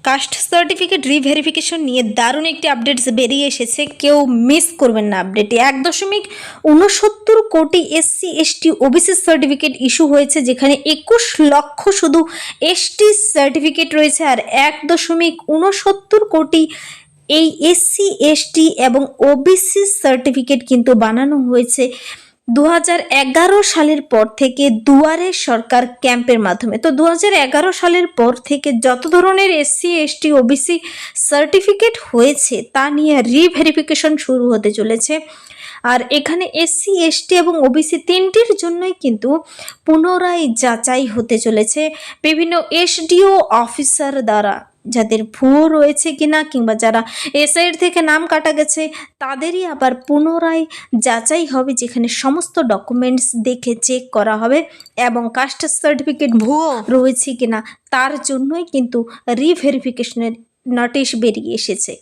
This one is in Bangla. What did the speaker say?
কাস্ট সার্টিফিকেট রিভেরিফিকেশন নিয়ে দারুণ একটি আপডেটস বেরিয়ে এসেছে, কেউ মিস করবেন না আপডেটে। 1.69 কোটি SC ST OBC certificate issue হয়েছে, যেখানে 21 লক্ষ শুধু এসটি সার্টিফিকেট রয়েছে, আর 1.69 কোটি এই এসসি এসটি এবং ওবিসি সার্টিফিকেট কিন্তু বানানো হয়েছে 2011 সালের পর থেকে দুয়ারে সরকার ক্যাম্পের মাধ্যমে। তো 2011 সালের পর থেকে যত ধরনের এসসি এসটি ওবিসি সার্টিফিকেট হয়েছে তা নিয়ে রিভেরিফিকেশন শুরু হতে চলেছে। আর এখানে এসসি এসটি এবং ওবিসি তিনটির জন্যই কিন্তু পুনরায় যাচাই হতে চলেছে বিভিন্ন এসডিও অফিসার দ্বারা, যাদের ভুয়ো রয়েছে কিনা কিংবা যারা এসআইয়ের থেকে নাম কাটা গেছে তাদেরই আবার পুনরায় যাচাই হবে, যেখানে সমস্ত ডকুমেন্টস দেখে চেক করা হবে এবং কাস্ট সার্টিফিকেট ভুয়ো রয়েছে কিনা তার জন্যই কিন্তু রিভেরিফিকেশনের নোটিশ বেরিয়ে এসেছে।